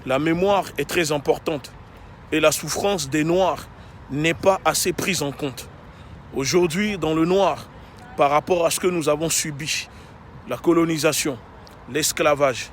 La mémoire est très importante et la souffrance des Noirs n'est pas assez prise en compte. Aujourd'hui, dans le noir, par rapport à ce que nous avons subi, la colonisation, l'esclavage,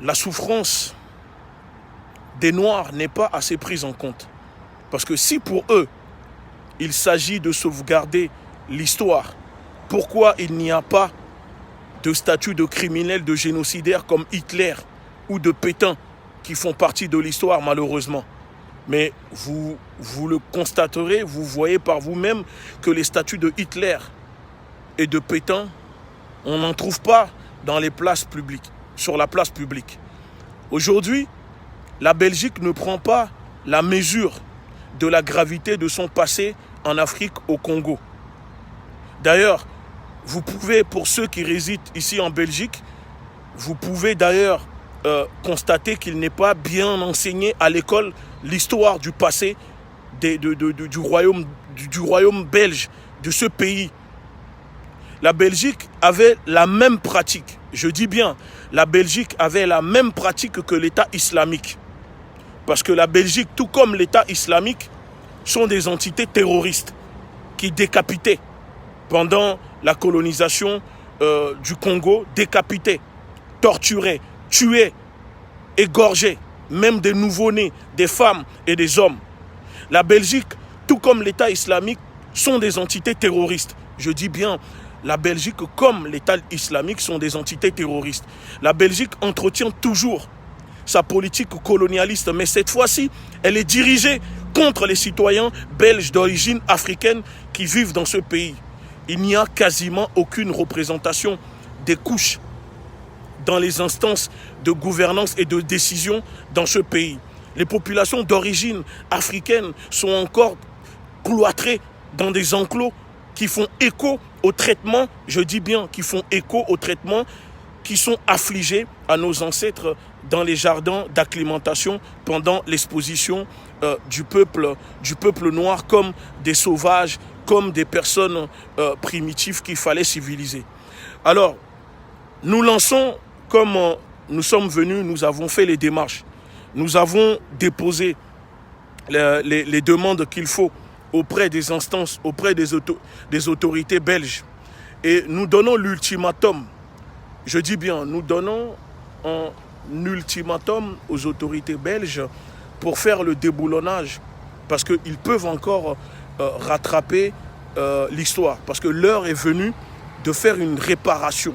la souffrance des Noirs n'est pas assez prise en compte. Parce que si pour eux, il s'agit de sauvegarder l'histoire, pourquoi il n'y a pas de statut de criminel, de génocidaire comme Hitler ou de Pétain qui font partie de l'histoire malheureusement. Mais vous le constaterez, vous voyez par vous-même que les statuts de Hitler et de Pétain, on n'en trouve pas dans les places publiques, sur la place publique. Aujourd'hui, la Belgique ne prend pas la mesure de la gravité de son passé en Afrique, au Congo. D'ailleurs, vous pouvez, pour ceux qui résident ici en Belgique, vous pouvez d'ailleurs constater qu'il n'est pas bien enseigné à l'école l'histoire du passé du royaume belge, de ce pays. La Belgique avait la même pratique, je dis bien, la Belgique avait la même pratique que l'État islamique. Parce que la Belgique, tout comme l'État islamique, sont des entités terroristes qui décapitaient pendant la colonisation du Congo, décapitaient, torturaient, tuaient, égorgeaient, même des nouveau-nés, des femmes et des hommes. La Belgique, tout comme l'État islamique, sont des entités terroristes. Je dis bien, la Belgique comme l'État islamique sont des entités terroristes. La Belgique entretient toujours sa politique colonialiste, mais cette fois-ci, elle est dirigée contre les citoyens belges d'origine africaine qui vivent dans ce pays. Il n'y a quasiment aucune représentation des couches dans les instances de gouvernance et de décision dans ce pays. Les populations d'origine africaine sont encore cloîtrées dans des enclos qui font écho au traitement, je dis bien, qui font écho au traitement qui sont affligés à nos ancêtres dans les jardins d'acclimatation pendant l'exposition du peuple noir comme des sauvages, comme des personnes primitives qu'il fallait civiliser. Alors, nous lançons, comme nous sommes venus, nous avons fait les démarches. Nous avons déposé les demandes qu'il faut auprès des instances, auprès des autorités belges. Et nous donnons l'ultimatum. Je dis bien, nous donnons un ultimatum aux autorités belges pour faire le déboulonnage. Parce qu'ils peuvent encore rattraper l'histoire. Parce que l'heure est venue de faire une réparation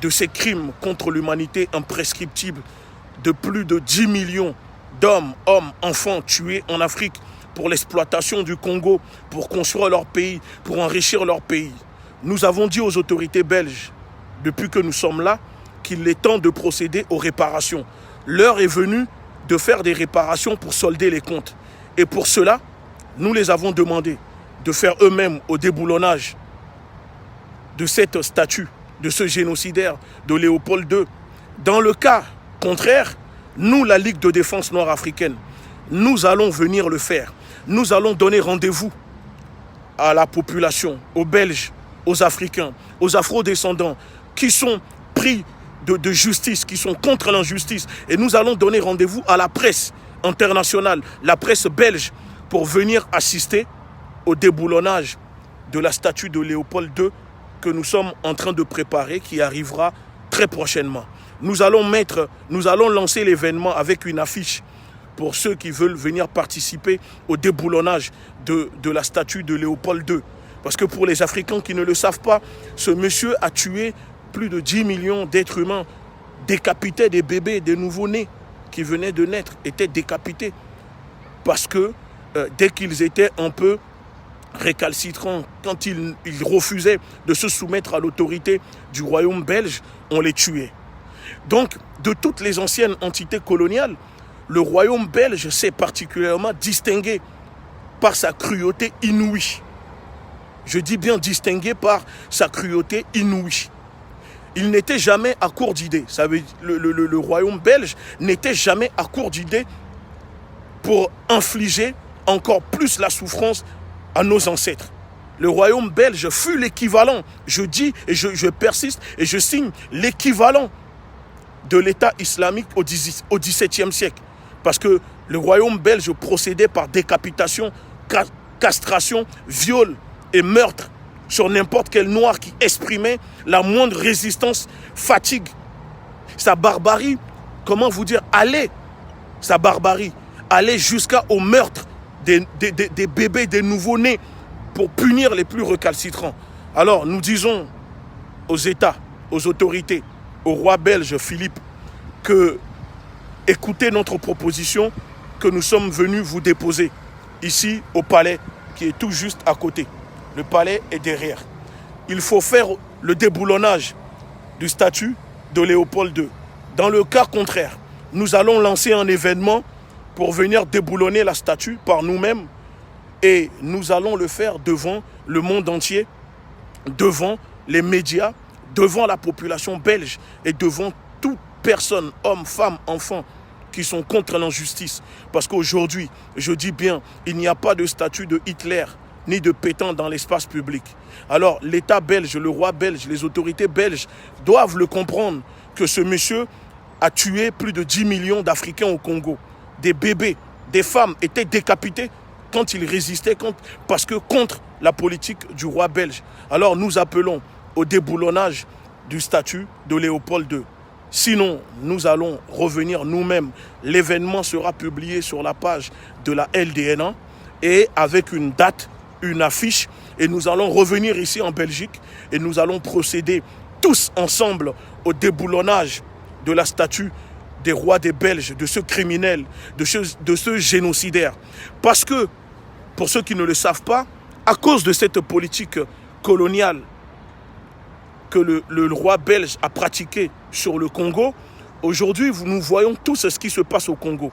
de ces crimes contre l'humanité imprescriptibles de plus de 10 millions d'hommes, hommes, enfants tués en Afrique pour l'exploitation du Congo, pour construire leur pays, pour enrichir leur pays. Nous avons dit aux autorités belges, depuis que nous sommes là, qu'il est temps de procéder aux réparations. L'heure est venue de faire des réparations pour solder les comptes. Et pour cela, nous les avons demandé de faire eux-mêmes au déboulonnage de cette statue, de ce génocidaire de Léopold II. Dans le cas contraire, nous, la Ligue de défense noire africaine, nous allons venir le faire. Nous allons donner rendez-vous à la population, aux Belges, aux Africains, aux Afro-descendants qui sont pris de justice, qui sont contre l'injustice. Et nous allons donner rendez-vous à la presse internationale, la presse belge, pour venir assister au déboulonnage de la statue de Léopold II que nous sommes en train de préparer, qui arrivera très prochainement. Nous allons lancer l'événement avec une affiche pour ceux qui veulent venir participer au déboulonnage de la statue de Léopold II. Parce que pour les Africains qui ne le savent pas, ce monsieur a tué plus de 10 millions d'êtres humains, décapitait des bébés, des nouveau-nés qui venaient de naître, étaient décapités. Parce que dès qu'ils étaient un peu récalcitrants, quand ils refusaient de se soumettre à l'autorité du royaume belge, on les tuait. Donc, de toutes les anciennes entités coloniales, le royaume belge s'est particulièrement distingué par sa cruauté inouïe. Je dis bien distingué par sa cruauté inouïe. Il n'était jamais à court d'idées. Le royaume belge n'était jamais à court d'idées pour infliger encore plus la souffrance à nos ancêtres. Le royaume belge fut l'équivalent, je dis et je persiste et je signe l'équivalent de l'État islamique au XVIIe siècle. Parce que le royaume belge procédait par décapitation, castration, viol et meurtre sur n'importe quel noir qui exprimait la moindre résistance, fatigue. Sa barbarie, comment vous dire, sa barbarie allait jusqu'au meurtre des bébés, des nouveau-nés, pour punir les plus récalcitrants. Alors nous disons aux États, aux autorités, au roi belge Philippe, que écoutez notre proposition que nous sommes venus vous déposer ici au palais qui est tout juste à côté. Le palais est derrière. Il faut faire le déboulonnage du statut de Léopold II. Dans le cas contraire, nous allons lancer un événement pour venir déboulonner la statue par nous-mêmes et nous allons le faire devant le monde entier, devant les médias, devant la population belge et devant toute personne, homme, femme, enfant, qui sont contre l'injustice. Parce qu'aujourd'hui, je dis bien, il n'y a pas de statue de Hitler ni de Pétain dans l'espace public. Alors l'État belge, le roi belge, les autorités belges doivent le comprendre que ce monsieur a tué plus de 10 millions d'Africains au Congo. Des bébés, des femmes étaient décapités quand ils résistaient parce que contre la politique du roi belge. Alors nous appelons au déboulonnage du statut de Léopold II. Sinon, nous allons revenir nous-mêmes. L'événement sera publié sur la page de la LDNA et avec une date, une affiche. Et nous allons revenir ici en Belgique et nous allons procéder tous ensemble au déboulonnage de la statue des rois des Belges, de ce criminel, de ce génocidaire. Parce que, pour ceux qui ne le savent pas, à cause de cette politique coloniale que le roi belge a pratiquée sur le Congo, aujourd'hui, nous voyons tout ce qui se passe au Congo.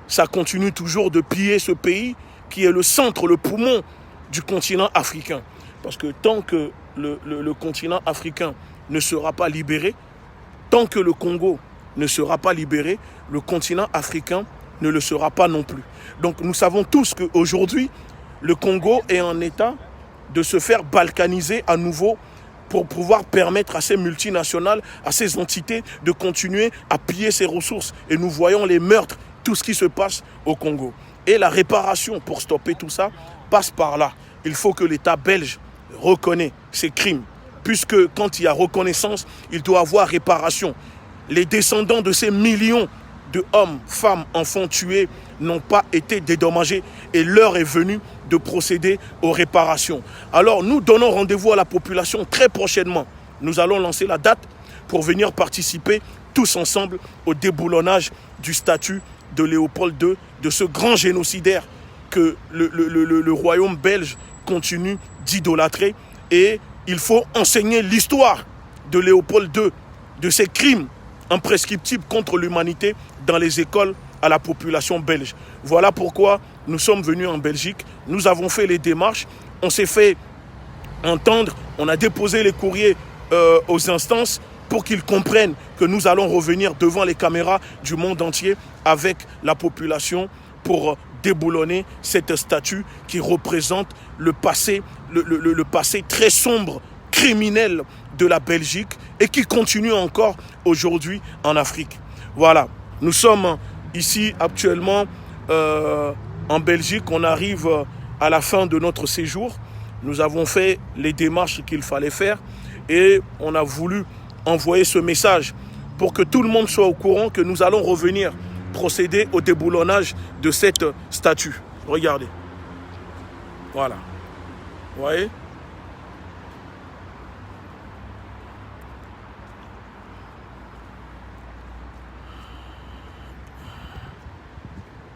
Ça continue toujours de piller ce pays qui est le centre, le poumon du continent africain. Parce que tant que le continent africain ne sera pas libéré, tant que le Congo ne sera pas libéré, le continent africain ne le sera pas non plus. Donc nous savons tous qu'aujourd'hui, le Congo est en état de se faire balkaniser à nouveau pour pouvoir permettre à ces multinationales, à ces entités de continuer à piller ses ressources. Et nous voyons les meurtres, tout ce qui se passe au Congo. Et la réparation pour stopper tout ça passe par là. Il faut que l'État belge reconnaisse ces crimes. Puisque quand il y a reconnaissance, il doit y avoir réparation. Les descendants de ces millions de hommes, femmes, enfants tués n'ont pas été dédommagés et l'heure est venue de procéder aux réparations. Alors nous donnons rendez-vous à la population très prochainement. Nous allons lancer la date pour venir participer tous ensemble au déboulonnage du statut de Léopold II, de ce grand génocidaire que le royaume belge continue d'idolâtrer. Et il faut enseigner l'histoire de Léopold II, de ses crimes imprescriptibles contre l'humanité dans les écoles à la population belge. Voilà pourquoi nous sommes venus en Belgique. Nous avons fait les démarches. On s'est fait entendre. On a déposé les courriers aux instances pour qu'ils comprennent que nous allons revenir devant les caméras du monde entier avec la population pour déboulonner cette statue qui représente le passé très sombre, criminel de la Belgique et qui continue encore aujourd'hui en Afrique. Voilà, nous sommes ici actuellement en Belgique. On arrive à la fin de notre séjour. Nous avons fait les démarches qu'il fallait faire et on a voulu envoyer ce message pour que tout le monde soit au courant que nous allons revenir procéder au déboulonnage de cette statue. Regardez. Voilà. Vous voyez ?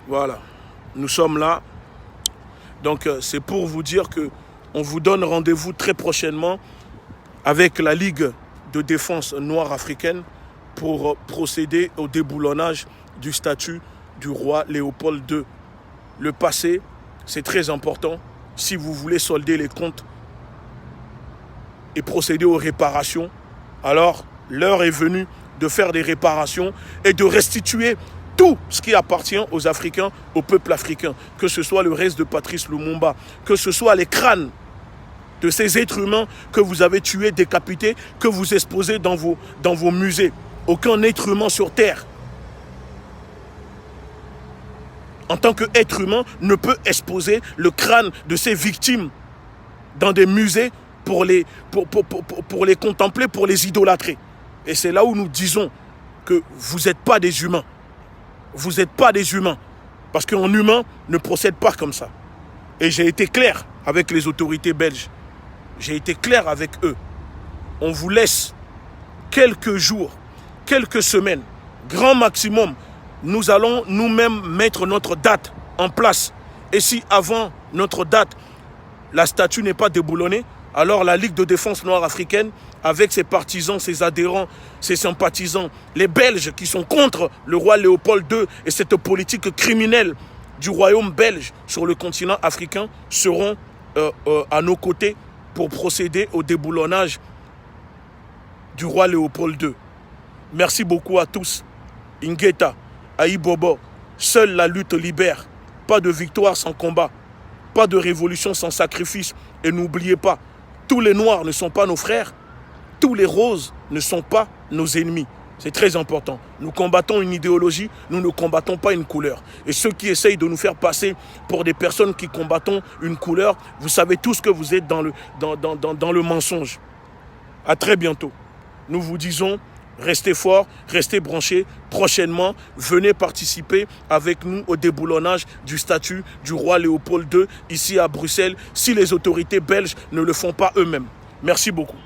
Voilà. Nous sommes là. Donc c'est pour vous dire que on vous donne rendez-vous très prochainement avec la Ligue de défense noire africaine pour procéder au déboulonnage du statut du roi Léopold II. Le passé, c'est très important si vous voulez solder les comptes et procéder aux réparations. Alors, l'heure est venue de faire des réparations et de restituer tout ce qui appartient aux Africains, au peuple africain, que ce soit le reste de Patrice Lumumba, que ce soit les crânes de ces êtres humains que vous avez tués, décapités, que vous exposez dans vos musées. Aucun être humain sur Terre, en tant qu'être humain, ne peut exposer le crâne de ses victimes dans des musées pour les contempler, pour les idolâtrer. Et c'est là où nous disons que vous n'êtes pas des humains. Vous n'êtes pas des humains. Parce qu'un humain ne procède pas comme ça. Et j'ai été clair avec les autorités belges. J'ai été clair avec eux. On vous laisse quelques jours, quelques semaines, grand maximum. Nous allons nous-mêmes mettre notre date en place. Et si avant notre date, la statue n'est pas déboulonnée, alors la Ligue de défense noire africaine, avec ses partisans, ses adhérents, ses sympathisants, les Belges qui sont contre le roi Léopold II et cette politique criminelle du royaume belge sur le continent africain, seront à nos côtés pour procéder au déboulonnage du roi Léopold II. Merci beaucoup à tous. Ingeta, Aïbobo, seule la lutte libère. Pas de victoire sans combat. Pas de révolution sans sacrifice. Et n'oubliez pas, tous les noirs ne sont pas nos frères. Tous les roses ne sont pas nos ennemis. C'est très important. Nous combattons une idéologie, nous ne combattons pas une couleur. Et ceux qui essayent de nous faire passer pour des personnes qui combattent une couleur, vous savez tous que vous êtes dans le mensonge. À très bientôt. Nous vous disons, restez forts, restez branchés. Prochainement, venez participer avec nous au déboulonnage du statut du roi Léopold II ici à Bruxelles, si les autorités belges ne le font pas eux-mêmes. Merci beaucoup.